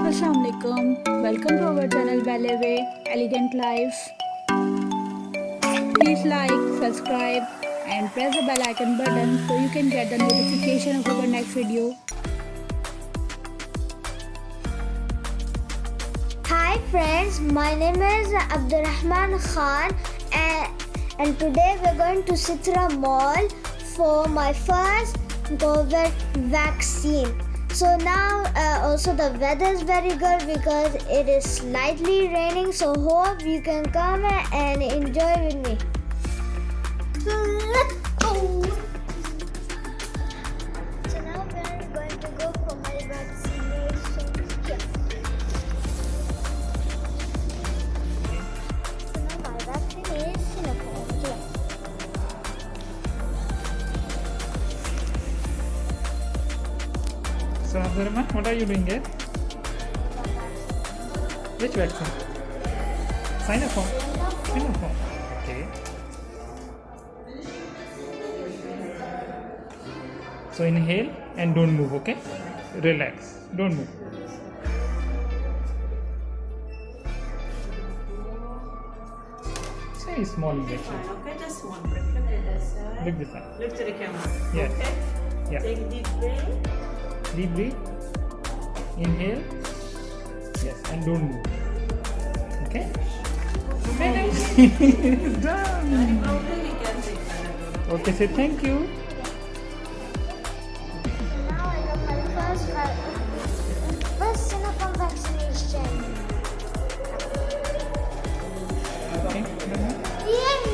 Assalamualaikum. Welcome to our channel Belle Vie, Elegant Life. Please like, subscribe and press the bell icon button so you can get the notification of our next video. Hi friends, my name is Abdurrahman Khan and today we're going to Sitra Mall for my first COVID vaccine. So now also the weather is very good because it is slightly raining, so hope you can come and enjoy with me. So let's go! So now we're going to go for my vaccination here. So now my vaccination is here. So, Abdurrahman, what are you doing here? Which vaccine? Sign up form. Sign up form. Okay. So, inhale and don't move, okay? Relax. Don't move. Say small injection. Okay, just one breath. Look at this side. Look this side. Look to the camera. Yes. Okay. Yeah. Take a deep breath. Deep breathe. Inhale. Yes, and don't move. Okay? It's done. Very proudly we can take that. Okay, say thank you. Now I got my first Sinopharm vaccination. Okay. Yay!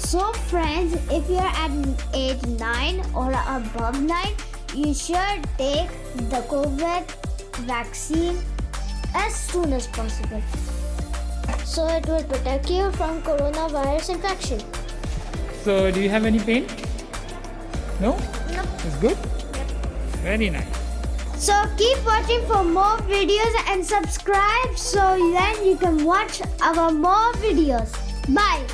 So friends, if you're at age 9 or above 9, you should take the COVID vaccine as soon as possible. So it will protect you from coronavirus infection. So, do you have any pain? No? No. It's good? Very nice. So keep watching for more videos and subscribe so then you can watch our more videos. Bye.